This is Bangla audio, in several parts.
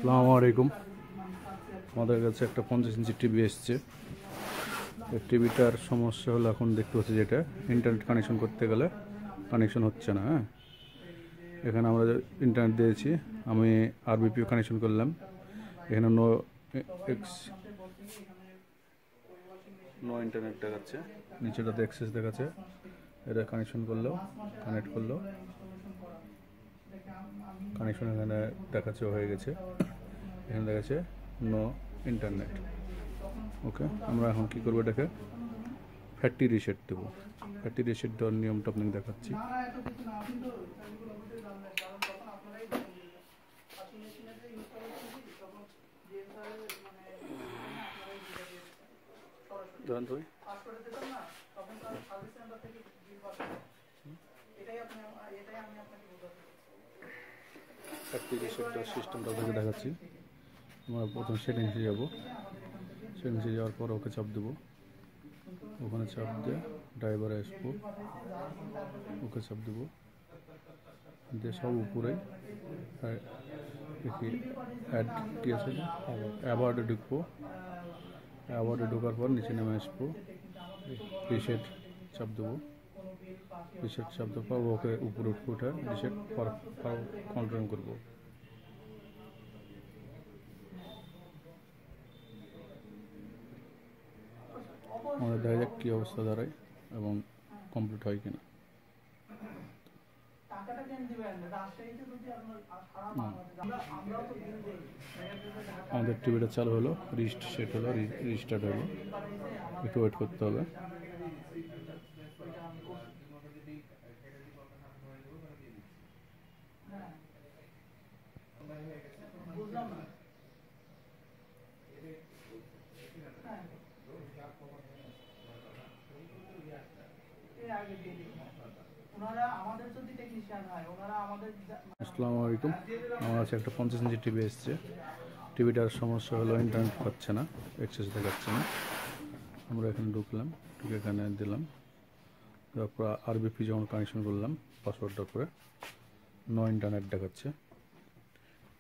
আসসালামুয়ালাইকুম। আমাদের কাছে একটা 50 ইঞ্চি টিভি এসছে। এই টিভিটার সমস্যা হলো, এখন দেখতে পাচ্ছি যেটা ইন্টারনেট কানেকশন করতে গেলে কানেকশন হচ্ছে না। হ্যাঁ, এখানে আমরা ইন্টারনেট দিয়েছি, আমি আরবিপিও কানেকশন করলাম। এখানে নো ইন্টারনেট দেখাচ্ছে, নিচেটাতে অ্যাক্সেস দেখাচ্ছে। এটা কানেকশন করলো, কানেক্ট করলো, কানেকশন এখানে দেখাচ্ছে হয়ে গেছে। এখানে দেখাচ্ছে নো ইন্টারনেট। ওকে, আমরা এখন কী করবো, এটাকে ফ্যাক্টরি রিসেট দেবো। ফ্যাক্টরি রিসেট দেওয়ার নিয়মটা আপনাকে দেখাচ্ছি। ধরেন তো ফ্যাক্টরি রিসেট দেওয়ার সিস্টেমটা আপনাকে দেখাচ্ছি। আমরা প্রথম সেটিংসে যাবো, সেটিংসে যাওয়ার পর ওকে চাপ দেবো। ওখানে চাপ দিয়ে ড্রাইভারে আসবো, ওকে চাপ দেবো দিয়ে সব উপরে অ্যাড কি আছে, অ্যাওয়ার্ডে ঢুকবো। অ্যাওয়ার্ডে ঢোকার পর নিচে নেমে আসবো, রিসেট চাপ দেবো। রিসেট চাপ দেওয়ার পর ওকে উপরে উঠে রিসেট কন্টিনিউ করবো। আমাদের দেখা যাক কী অবস্থা দাঁড়ায় এবং কমপ্লিট হয় কিনা। আমাদের টিভিটা চালু হলো, রিস্টার্ট হলো, রিস্টার্ট হলো। একটু ওয়েট করতে হবে। আসসালামুয়ালাইকুম। আমার কাছে একটা 50 ইঞ্চি টিভি এসছে। টিভিটার সমস্যা হলো ইন্টারনেট পাচ্ছে না, অ্যাক্সেস দেখাচ্ছে না। আমরা এখানে ঢুকলাম, ঢুকে এখানে দিলাম, তারপর আরবিপি যখন কানেকশন করলাম পাসওয়ার্ডটা করে নো ইন্টারনেট দেখাচ্ছে।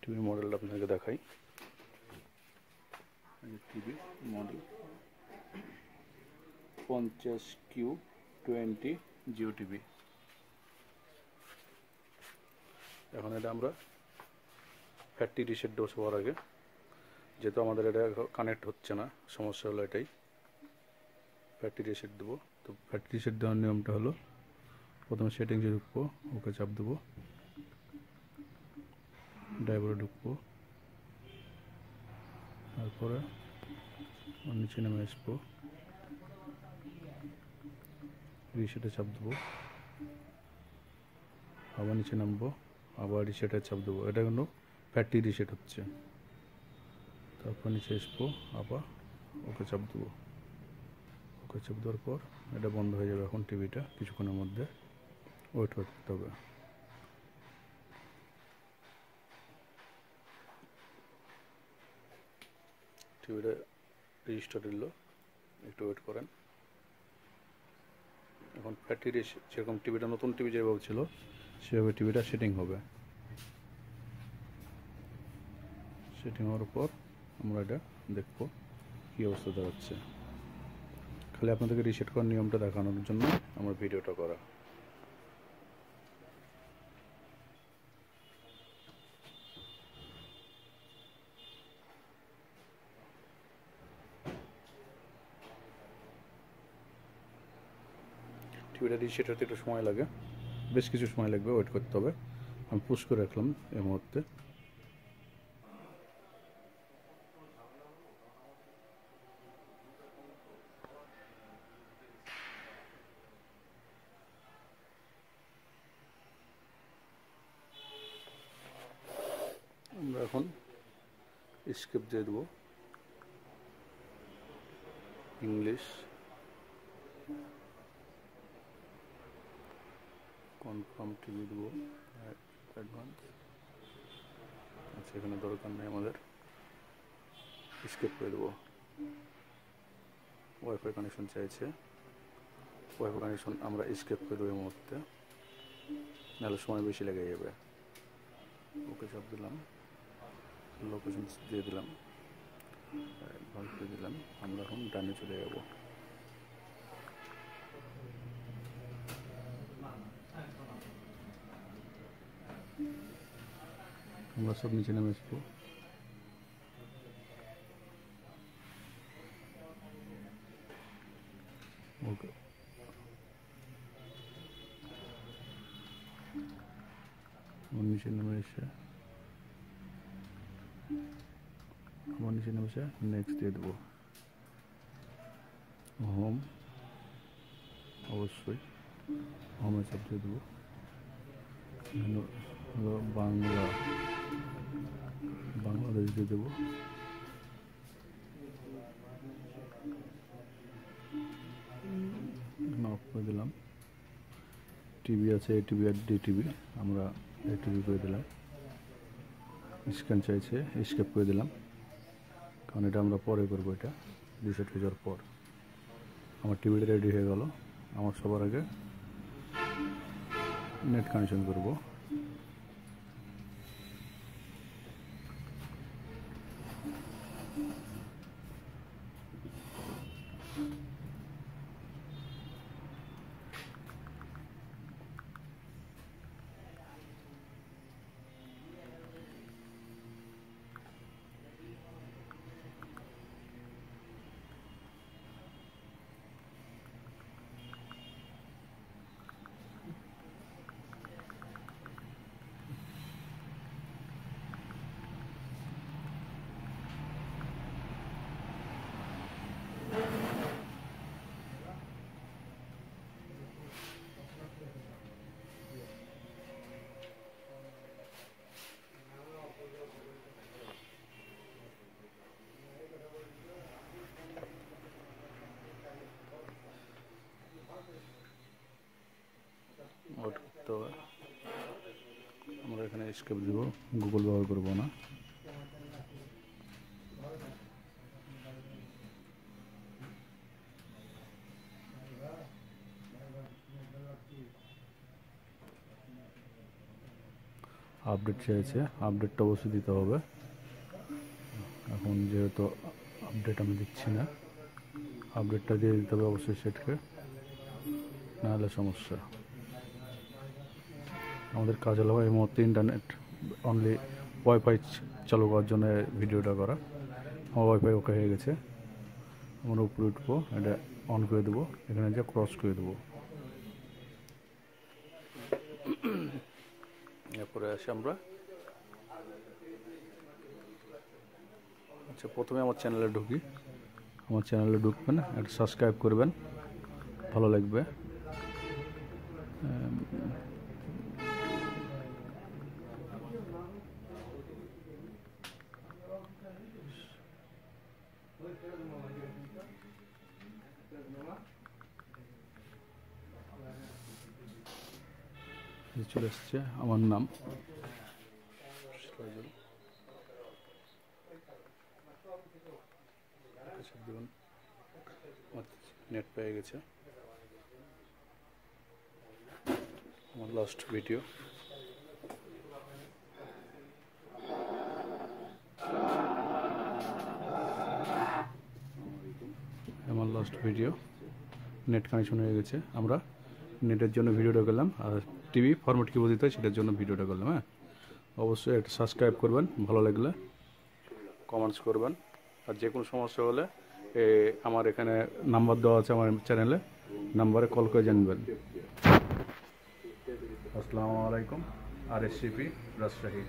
টিভির মডেলটা আপনাকে দেখাই। TV model 50Q20GOTV। এখন এটা আমরা ফ্যাক্টরি রিসেট ডোজ হওয়ার আগে, যেহেতু আমাদের এটা কানেক্ট হচ্ছে না, সমস্যা হলো এটাই, ফ্যাক্টরি রিসেট দেবো। তো ফ্যাক্টরি রিসেট দেওয়ার নিয়মটা হলো, প্রথমে সেটিংসে ঢুকবো, ওকে চাপ দেবো, ড্রাইভারে ঢুকবো, তারপরে নিচে নেমে আসবো, রিসেটে চাপ দেবো, আবার নিচে নামবো, আবার রিসেটে চাপ দেবো। এটা কিন্তু ফ্যাক্টরি রিসেট হচ্ছে। তারপর নিচে আসবো, আবার ওকে চাপ দেবো। ওকে চাপ দেওয়ার পর এটা বন্ধ হয়ে যাবে। এখন টিভিটা কিছুক্ষণের মধ্যে ওয়েট করতে হবে। টিভিটা রেজিস্টার দিল, একটু ওয়েট করেন। এখন ফ্যাক্টরি যেরকম টিভিটা, নতুন টিভি যেভাবে ছিল সেভাবে টিভিটা সেটিং হবে। সেটিং হওয়ার পর আমরা এটা দেখবো কী অবস্থা দাঁড়াচ্ছে। খালি আপনাদেরকে রিসেট করার নিয়মটা দেখানোর জন্য আমার ভিডিওটা করা। টিভিটা রিসেট হতে একটু সময় লাগে, বেশ কিছু সময় লাগবে, ওয়েট করতে হবে। আমি পুশ করে রাখলাম এই মুহূর্তে। আমরা এখন স্কেপ দিয়ে দেবো, ইংলিশ, কনফার্ম টিভি দেবো, অ্যাডভান্স। আচ্ছা, এখানে দরকার নেই আমাদের, স্কেপ করে দেবো। ওয়াইফাই কানেকশন চাইছে, ওয়াইফাই কানেকশন আমরা স্কেপ করে দেবো এই মুহূর্তে, নাহলে সময় বেশি লেগে যাবে। ওকে চাপ দিলাম, লোকেশন দিয়ে দিলাম, ভাগ করে দিলাম। আমরা এখন ডানে চলে যাব। আমরা সব নিচে নেমে আসবো। ওকে, নিচে নেমে এসে আমার নিচে নেমে এসে নেক্সট দিয়ে দেবো। হোম, অবশ্যই হোমে চাপ দিয়ে দেবো। বাংলা, বাংলাদেশ দিয়ে দেবো। অফ করে দিলাম। টিভি আছে, এ টিভি আর ডি টিভি, আমরা এ টিভি করে দিলাম। স্ক্যান চাইছে, স্কেপ করে দিলাম, কারণ এটা আমরা পরে করবো। এটা রিসেট হয়ে যাওয়ার পর আমার টিভিটা রেডি হয়ে গেল। আমার সবার আগে নেট কানেকশন করবো। তো আমরা এখানে স্কেপ দিব, গুগল ব্যবহার করব না। আপডেট চাইছে, আপডেটটা অবশ্যই দিতে হবে। এখন যেহেতু আপডেট আমি দিচ্ছি না, আপডেটটা দিয়ে দিতে হবে অবশ্যই সেটকে, নাহলে সমস্যা। আমাদের কাজ হলো এই মুহূর্তে ইন্টারনেট অনলি ওয়াইফাই চালু করার জন্য ভিডিওটা করা। আমার ওয়াইফাই ওকে হয়ে গেছে। আমরা উপরে উঠবো, এটা অন করে দেবো, এখানে যা ক্রস করে দেবো। এরপরে আসি আমরা, আচ্ছা প্রথমে আমার চ্যানেলে ঢুকি। আমার চ্যানেলে ঢুকবেন, একটা সাবস্ক্রাইব করবেন, ভালো লাগবে। চলে এসছে আমার নাম সিরাজুল। নেট পেয়ে গেছে। আমার লাস্ট ভিডিও, আমার লাস্ট ভিডিও নেট কানেকশন হয়ে গেছে। আমরা নেটের জন্য ভিডিওটা করলাম, আর টিভি ফরম্যাট কী দিতে হয় সেটার জন্য ভিডিওটা করলাম। হ্যাঁ, অবশ্যই একটা সাবস্ক্রাইব করবেন, ভালো লাগলে কমেন্টস করবেন। আর যে কোনো সমস্যা হলে আমার এখানে নাম্বার দেওয়া আছে আমার চ্যানেলে, নাম্বারে কল করে জানবেন। আসসালামু আলাইকুম। আর এসিপি রাজশাহী।